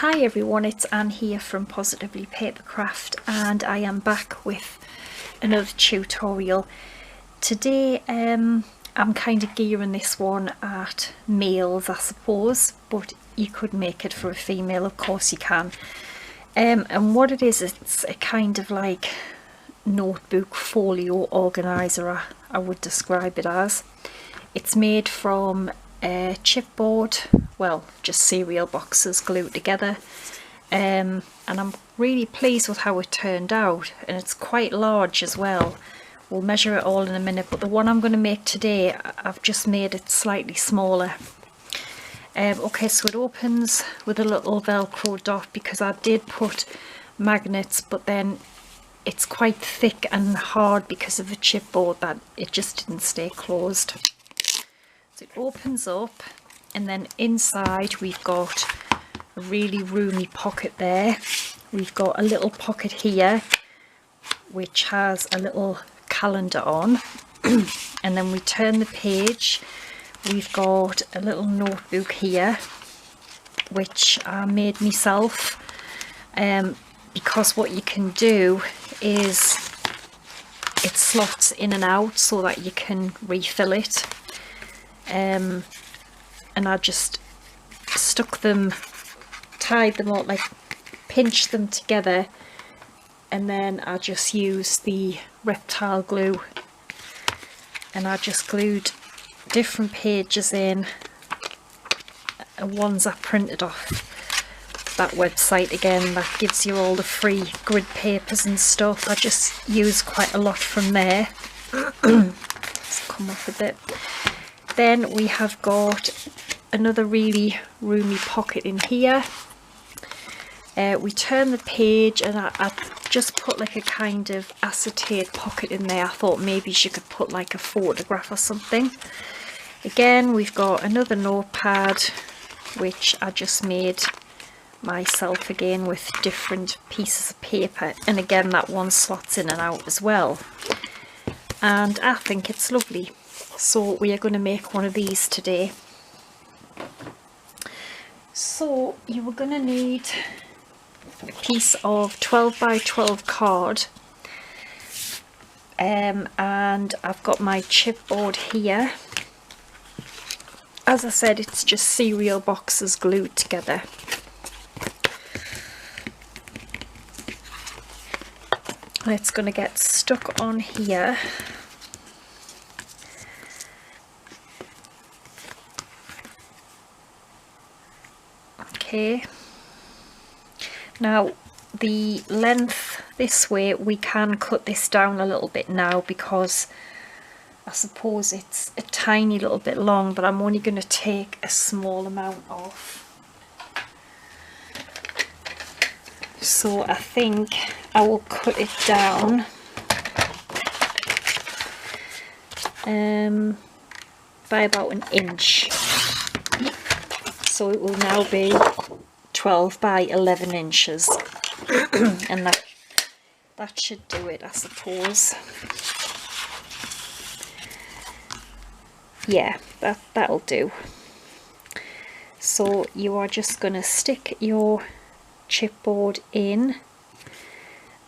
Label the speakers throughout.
Speaker 1: Hi everyone, it's Anne here from Positively Papercraft, and I am back with another tutorial. Today I'm kind of gearing this one at males, I suppose, but you could make it for a female, of course you can. And what it is, it's a kind of like notebook folio organiser, I would describe it as. It's made from chipboard, well, just cereal boxes glued together, and I'm really pleased with how it turned out, and it's quite large as well. We'll measure it all in a minute, but the one I'm going to make today, I've just made it slightly smaller. Okay, so it opens with a little velcro dot because I did put magnets, but then it's quite thick and hard because of the chipboard that it just didn't stay closed. So it opens up, and then inside we've got a really roomy pocket there. We've got a little pocket here which has a little calendar on, and then we turn the page. We've got a little notebook here which I made myself, because what you can do is it slots in and out so that you can refill it. And I just stuck them, tied them up, like pinched them together, and then I just used the reptile glue and I just glued different pages in, and ones I printed off that website again that gives you all the free grid papers and stuff. I just used quite a lot from there. Let's come off a bit. Then we have got another really roomy pocket in here. We turn the page, and I just put like a kind of acetate pocket in there. I thought maybe you could put like a photograph or something. Again, we've got another notepad which I just made myself again with different pieces of paper, and again that one slots in and out as well, and I think it's lovely. So we are going to make one of these today. So you are going to need a piece of 12 by 12 card, and I've got my chipboard here. As I said, it's just cereal boxes glued together. And it's going to get stuck on here. Okay, now the length this way, we can cut this down a little bit now because I suppose it's a tiny little bit long, but I'm only going to take a small amount off. So I think I will cut it down by about an inch. So it will now be 12 by 11 inches, and that should do it, I suppose. Yeah, that'll do. So you are just going to stick your chipboard in,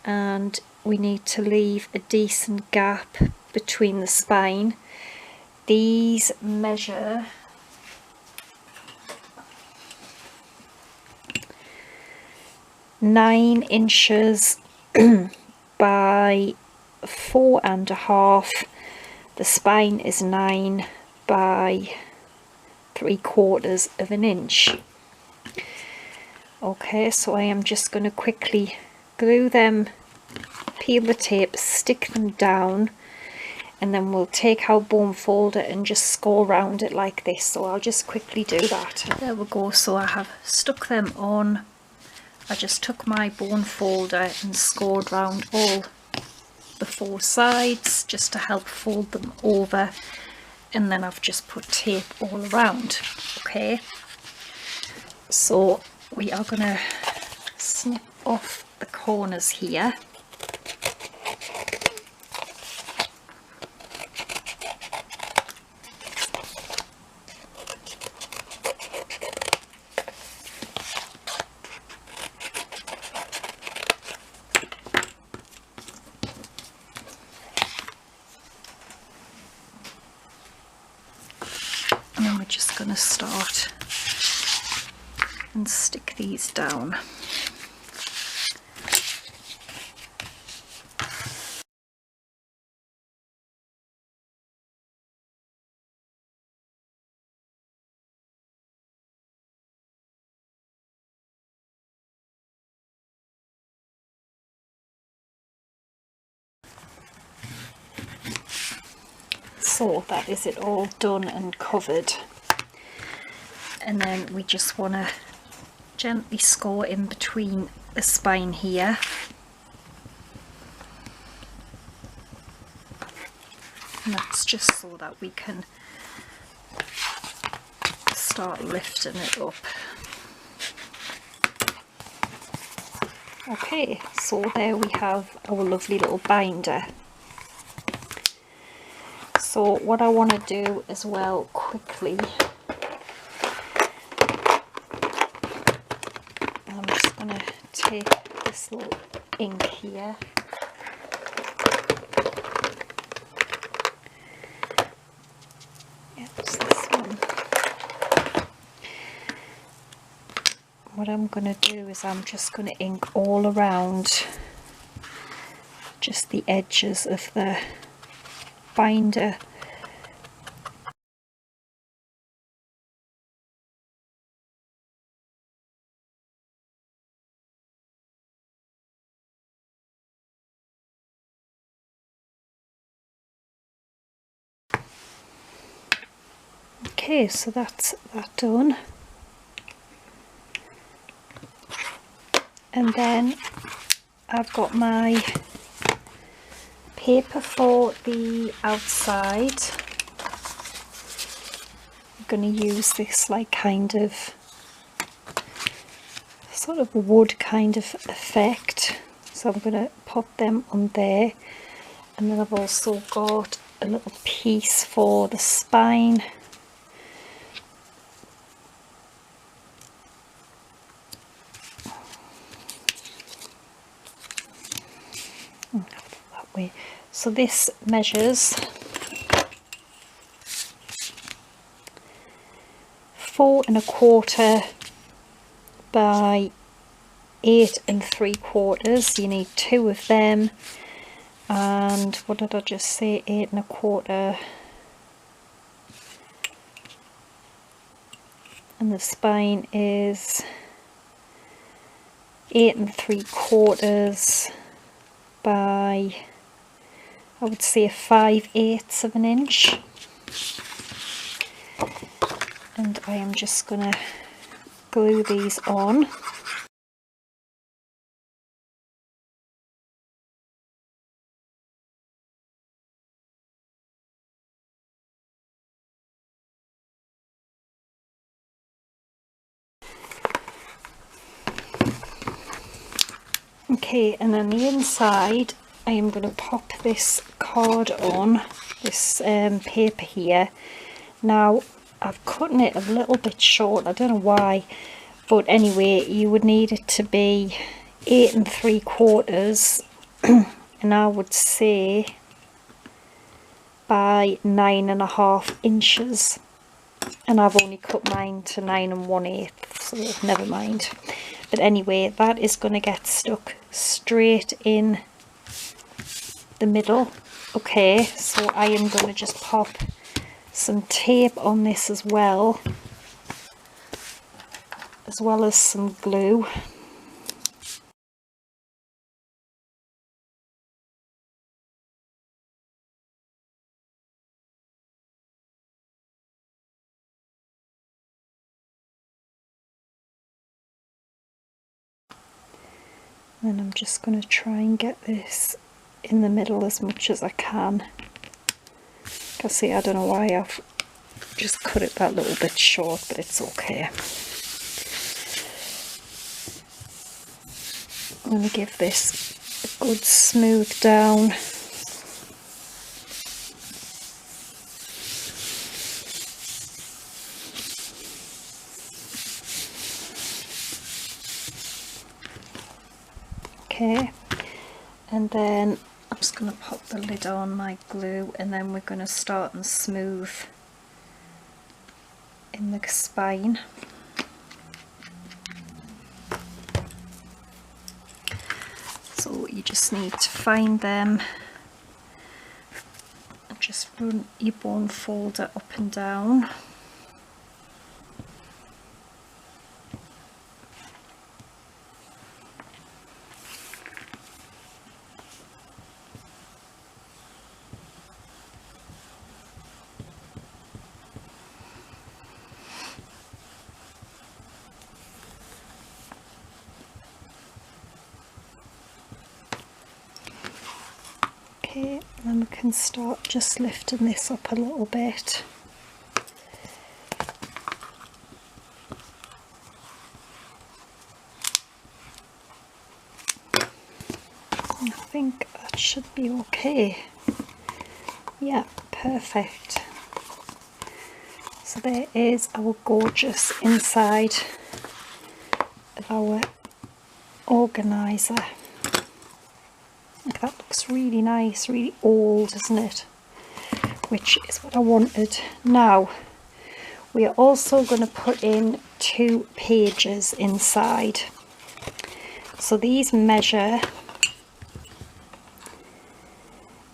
Speaker 1: and we need to leave a decent gap between the spine. These measure 9 inches by 4.5. The spine is 9 by 3/4 of an inch. Okay, so I am just going to quickly glue them, peel the tape, stick them down, and then we'll take our bone folder and just score around it like this. So I'll just quickly do that. There we go, so I have stuck them on. I just took my bone folder and scored round all the 4 sides just to help fold them over, and then I've just put tape all around. Okay, so we are going to snip off the corners here. And then we're just going to start and stick these down. So that is it all done and covered. And then we just want to gently score in between the spine here. And that's just so that we can start lifting it up. Okay, so there we have our lovely little binder. So what I want to do as well quickly, I'm just going to take this little ink here. Yeah, it's this one. What I'm going to do is I'm just going to ink all around just the edges of the binder. Okay, so that's that done. And then I've got my paper for the outside. I'm going to use this like kind of sort of wood kind of effect. So I'm going to pop them on there. And then I've also got a little piece for the spine. That way. So this measures 4 1/4 by 8 3/4. You need 2 of them. And what did I just say? 8 1/4. And the spine is 8 3/4 by, I would say, 5/8 of an inch. And I am just going to glue these on. Okay, and on the inside I am going to pop this card on, this paper here. Now I've cut it a little bit short, I don't know why, but anyway, you would need it to be 8 3/4 and I would say by 9 1/2 inches, and I've only cut mine to 9 1/8, so never mind. But anyway, that is going to get stuck straight in the middle. Okay, so I am going to just pop some tape on this as well as some glue. And I'm just going to try and get this in the middle as much as I can. I see, I don't know why I've just cut it that little bit short, but it's okay. I'm going to give this a good smooth down. Okay, and then I'm just going to pop the lid on my glue, and then we're going to start and smooth in the spine. So you just need to find them and just run your bone folder up and down. Okay, and then we can start just lifting this up a little bit. I think that should be okay. Yeah, perfect. So there is our gorgeous inside of our organiser. That looks really nice, really old, isn't it? Which is what I wanted. Now, we are also going to put in 2 pages inside. So these measure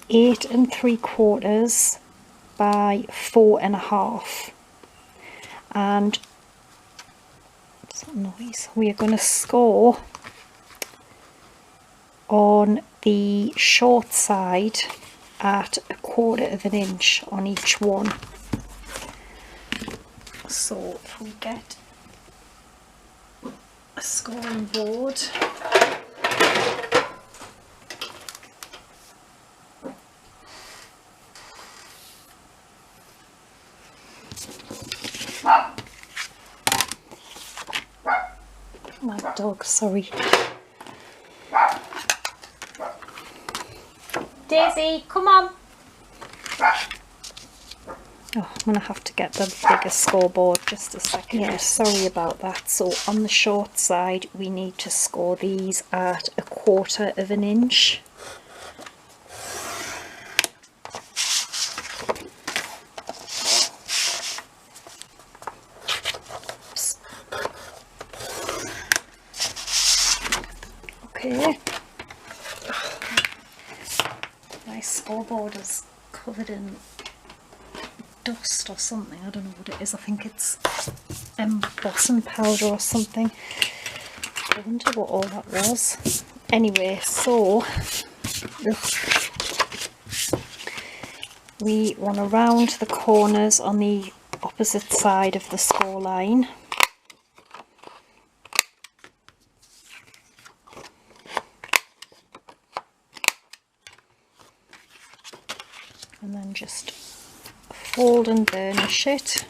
Speaker 1: 8 3/4 by 4.5. And what's that noise? We are going to score on the short side at 1/4 inch on each one. So if we get a scoring board, my dog, sorry. Daisy, come on. Oh, I'm going to have to get the bigger scoreboard, just a second. Yeah, sorry about that. So on the short side we need to score these at 1/4 inch. Oops. Okay. My scoreboard is covered in dust or something. I don't know what it is. I think it's embossing powder or something. I wonder what all that was. Anyway, so we want to round the corners on the opposite side of the score line. And then just fold and burnish it.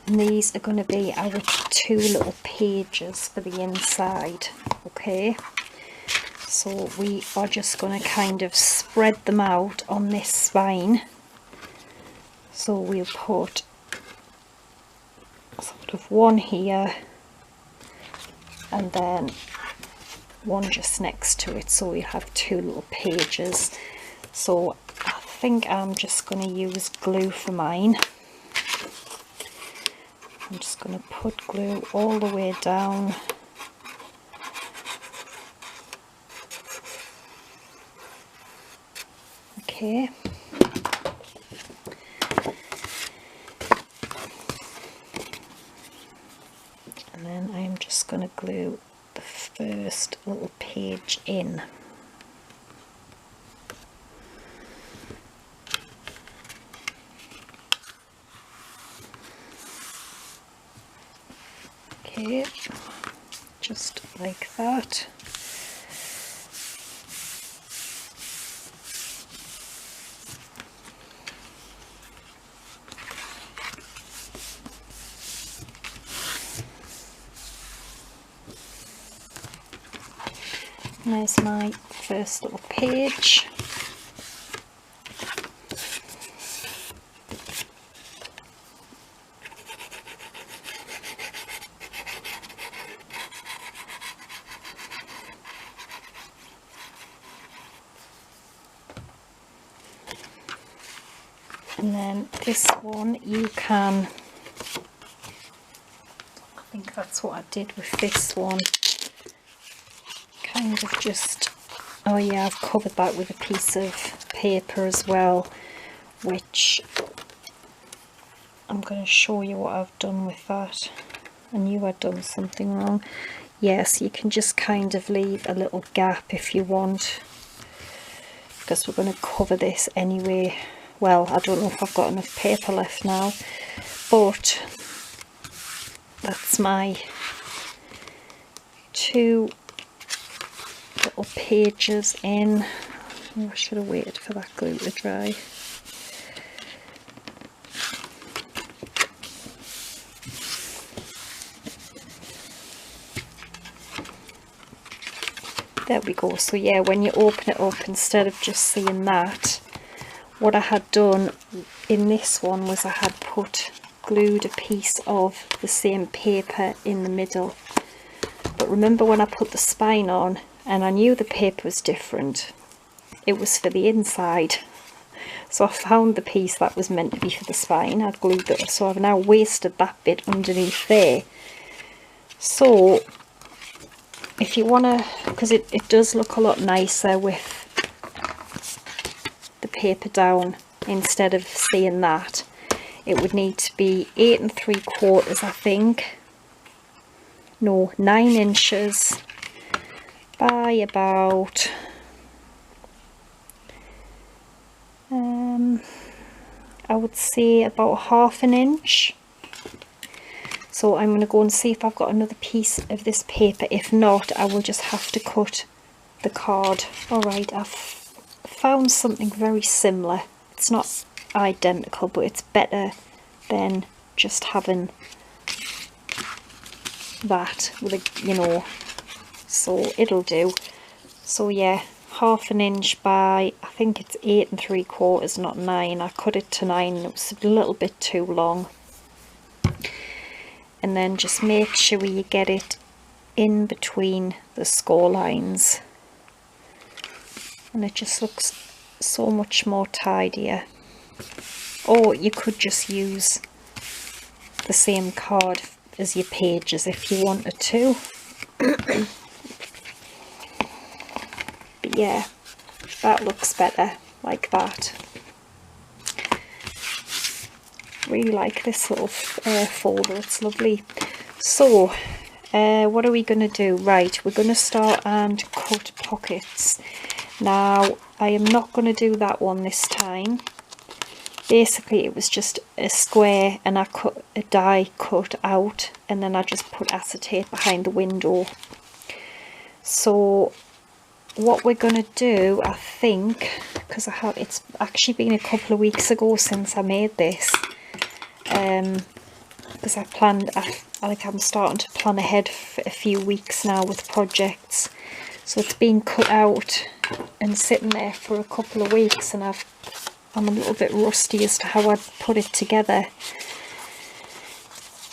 Speaker 1: And these are going to be our 2 little pages for the inside. Okay, so we are just going to kind of spread them out on this spine. So we'll put sort of one here and then one just next to it, so we have 2 little pages. So I think I'm just going to use glue for mine. I'm just going to put glue all the way down. Okay. And then I'm just going to glue the first little page in. Okay, just like that. There's my first little page. And then this one you can, I think that's what I did with this one, kind of just, oh yeah, I've covered that with a piece of paper as well, which I'm going to show you what I've done with that. I knew I'd done something wrong. Yes, you can just kind of leave a little gap if you want, because we're going to cover this anyway. Well, I don't know if I've got enough paper left now, but that's my 2 little pages in. Oh, I should have waited for that glue to dry. There we go. So yeah, when you open it up, instead of just seeing that, what I had done in this one was I had glued a piece of the same paper in the middle. But remember when I put the spine on and I knew the paper was different, it was for the inside. So I found the piece that was meant to be for the spine, I'd glued it, so I've now wasted that bit underneath there. So if you want to, because it does look a lot nicer with the paper down, instead of seeing that, it would need to be 8 3/4, I think, no, 9 inches by about I would say about 1/2 inch. So I'm going to go and see if I've got another piece of this paper. If not, I will just have to cut the card. Alright, I've found something very similar. It's not identical, but it's better than just having that with a, you know, so it'll do. So yeah, 1/2 inch by, I think it's 8 3/4, not 9. I cut it to 9 and it was a little bit too long. And then just make sure you get it in between the score lines, and it just looks so much more tidier. Or you could just use the same card as your pages if you wanted to. But yeah, that looks better like that. Really like this little folder, it's lovely. So what are we going to do? Right, we're going to start and cut pockets. Now I am not going to do that one this time. Basically it was just a square and I cut a die cut out, and then I just put acetate behind the window. So what we're going to do, I think, because it's actually been a couple of weeks ago since I made this, because I'm starting to plan ahead for a few weeks now with projects, so it's been cut out and sitting there for a couple of weeks, and I'm a little bit rusty as to how I'd put it together.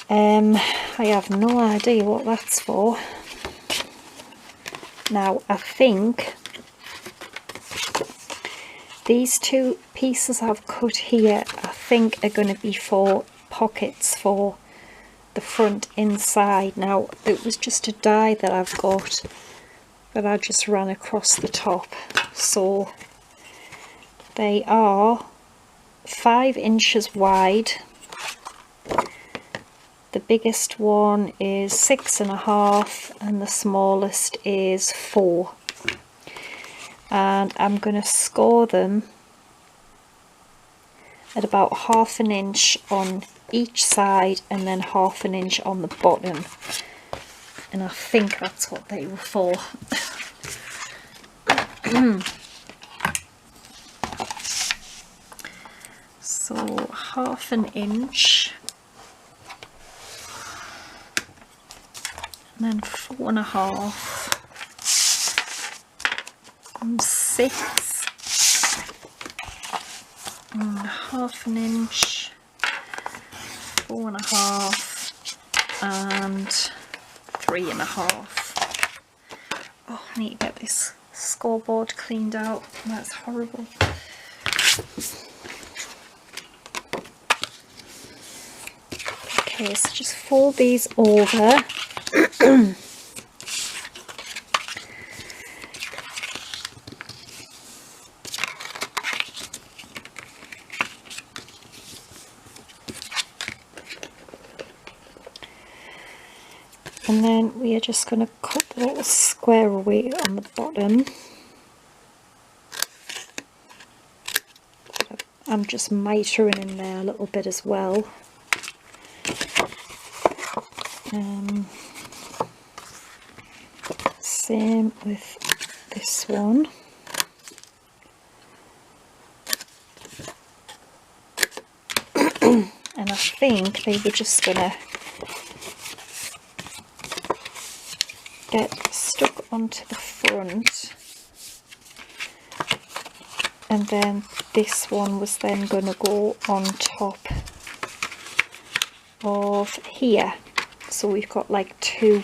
Speaker 1: I have no idea what that's for. Now I think these 2 pieces I've cut here, I think are going to be for pockets for the front inside. Now it was just a die that I've got that I just ran across the top, so they are 5 inches wide. The biggest one is 6.5 and the smallest is 4, and I'm going to score them at about 1/2 inch on each side and then 1/2 inch on the bottom, and I think that's what they were for. So 1/2 inch and then 4.5 and 6 and 1/2 inch, 4.5 and 3.5. Oh, I need to get this scoreboard cleaned out. That's horrible. Okay, so just fold these over. And then we are just going to cut the little square away on the bottom. I'm just mitering in there a little bit as well. Same with this one. And I think they were just going to get stuck onto the front, and then this one was then going to go on top of here, so we've got like two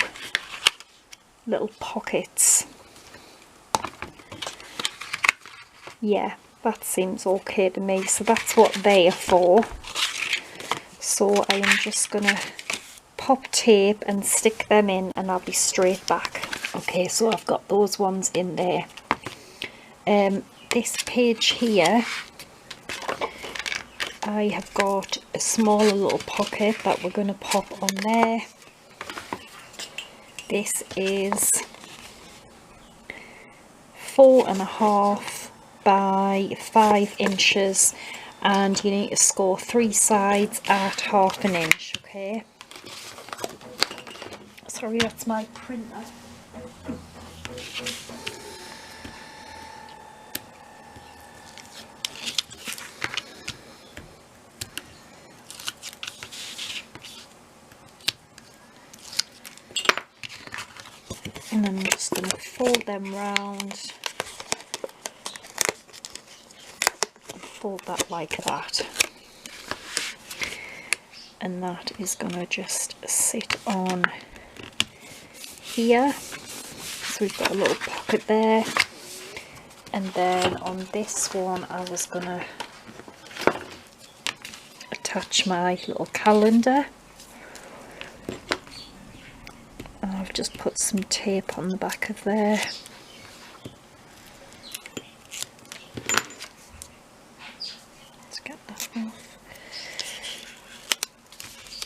Speaker 1: little pockets. Yeah, that seems okay to me, so that's what they are for. So I am just going to pop tape and stick them in, and I'll be straight back. Okay, so I've got those ones in there. This page here, I have got a smaller little pocket that we're going to pop on there. This is 4.5 by 5 inches, and you need to score 3 sides at 1/2 inch. Okay, sorry, that's my printer. And then I'm just going to fold them round, fold that like that, and that is going to just sit on here. So we've got a little pocket there, and then on this one I was going to attach my little calendar. I've just put some tape on the back of there. Let's get that off.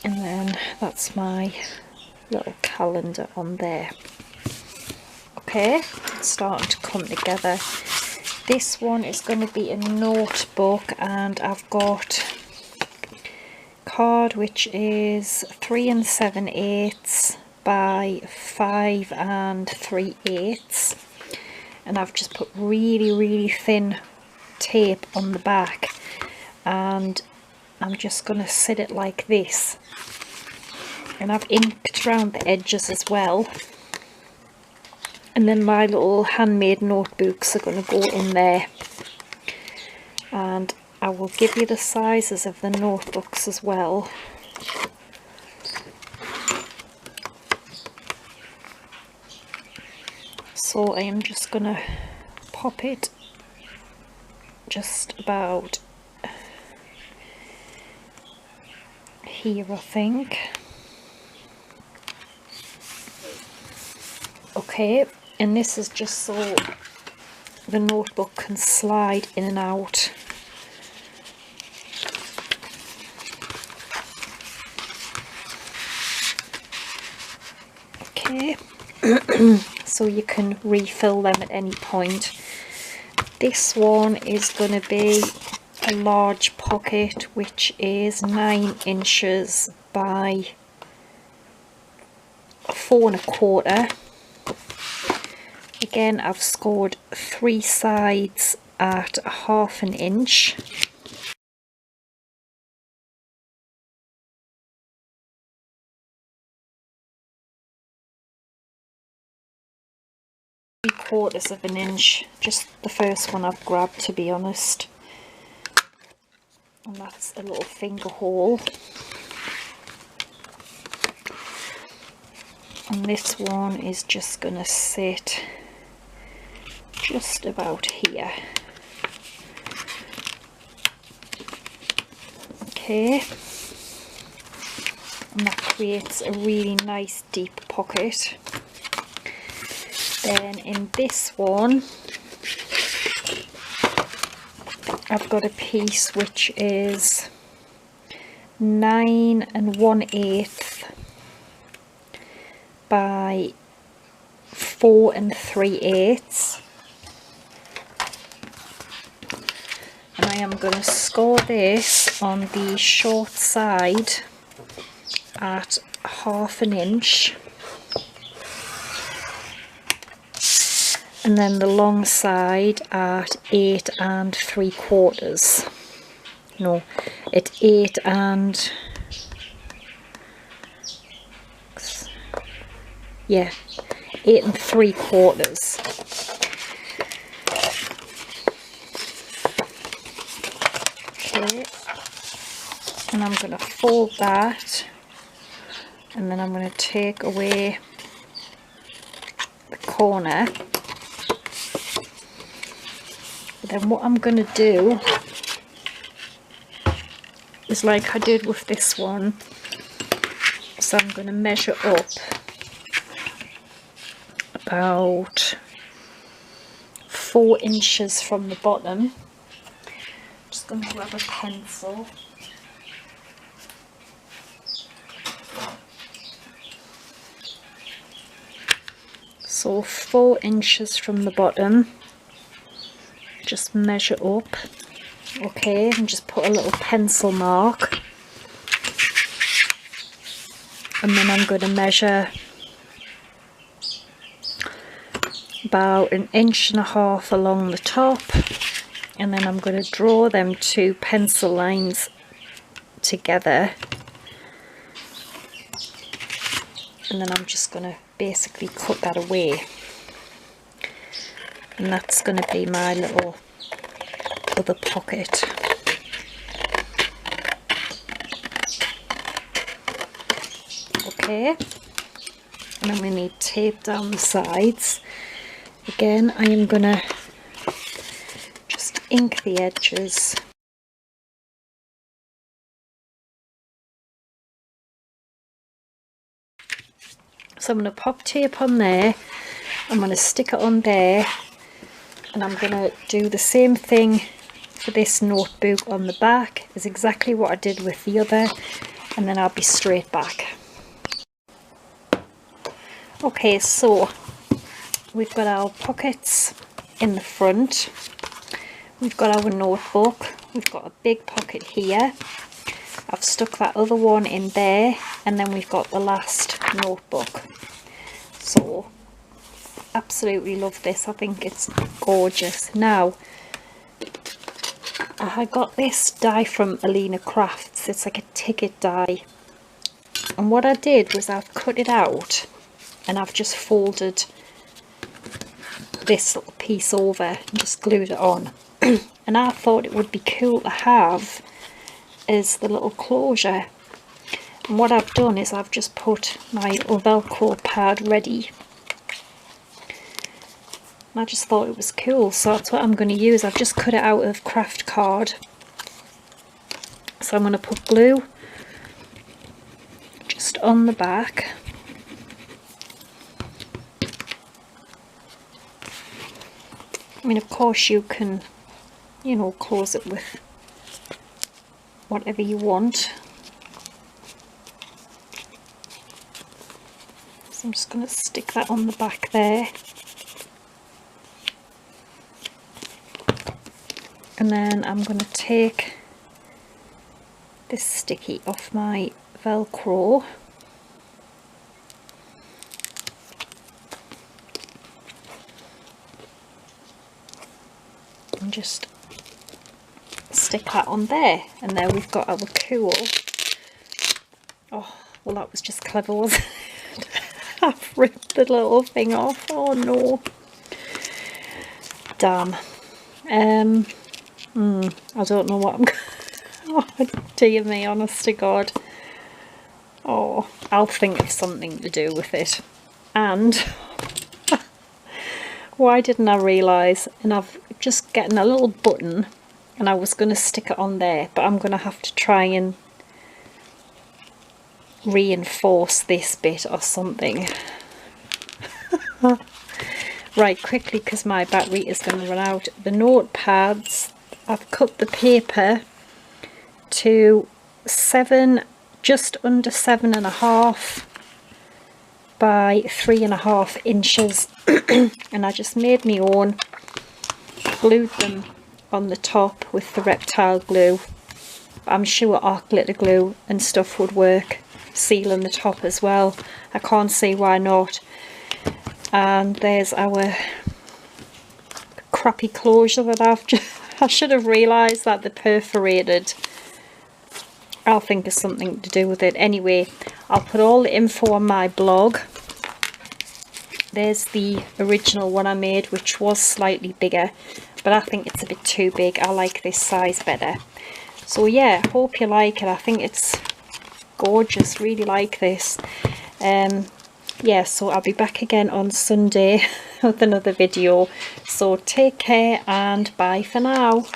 Speaker 1: And then that's my little calendar on there. Okay, it's starting to come together. This one is going to be a notebook, and I've got card which is 3 7/8 by 5 3/8, and I've just put really thin tape on the back, and I'm just going to sit it like this, and I've inked around the edges as well. And then my little handmade notebooks are going to go in there, and I will give you the sizes of the notebooks as well. So I am just going to pop it just about here, I think. Okay, and this is just so the notebook can slide in and out. Okay. So you can refill them at any point. This one is going to be a large pocket, which is 9 inches by 4 1/4. Again, I've scored 3 sides at 1/2 inch. Quarters of an inch, just the first one I've grabbed, to be honest, and that's a little finger hole. And this one is just going to sit just about here. Okay, and that creates a really nice deep pocket. Then in this one I've got a piece which is 9 1/8 by 4 3/8, and I am going to score this on the short side at 1/2 inch, and then the long side at 8 3/4. No, at 8 3/4. Okay, and I'm going to fold that, and then I'm going to take away the corner. But then what I'm going to do is like I did with this one, so I'm going to measure up about 4 inches from the bottom. I'm just going to grab a pencil. So 4 inches from the bottom, just measure up, okay, and just put a little pencil mark, and then I'm going to measure about 1.5 inches along the top, and then I'm going to draw them 2 pencil lines together, and then I'm just going to basically cut that away, and that's going to be my little other pocket. Okay, and then we need tape down the sides. Again, I am going to just ink the edges. So I'm going to pop tape on there, I'm going to stick it on there, and I'm going to do the same thing for this notebook on the back as exactly what I did with the other, and then I'll be straight back. Okay, so we've got our pockets in the front, we've got our notebook, we've got a big pocket here, I've stuck that other one in there, and then we've got the last notebook. So absolutely love this, I think it's gorgeous. Now I got this die from ALINA Crafts, it's like a ticket die, and what I did was I've cut it out and I've just folded this little piece over and just glued it on. And I thought it would be cool to have as the little closure, and what I've done is I've just put my Velcro pad ready, and I just thought it was cool, so that's what I'm going to use. I've just cut it out of craft card, so I'm going to put glue just on the back, I mean, of course you can, you know, close it with whatever you want. So I'm just going to stick that on the back there, and then I'm going to take this sticky off my Velcro, and just stick that on there, and there we've got our cool. Oh, well, that was just clever, wasn't it? I've ripped the little thing off. Oh no, damn. I don't know what I'm oh dear me, honest to God. Oh, I'll think of something to do with it. And why didn't I realise? And I've just gotten a little button, and I was going to stick it on there, but I'm going to have to try and reinforce this bit or something. Right, quickly, because my battery is going to run out. The notepads, I've cut the paper to just under 7.5 by 3.5 inches, and I just made my own, glued them on the top with the reptile glue. I'm sure arc glitter glue and stuff would work, sealing the top as well. I can't see why not. And there's our crappy closure that I should have realised that the perforated, I'll think of something to do with it. Anyway, I'll put all the info on my blog. There's the original one I made, which was slightly bigger, but I think it's a bit too big. I like this size better. So yeah, hope you like it. I think it's gorgeous, really like this. Yeah, so I'll be back again on Sunday with another video. So take care and bye for now.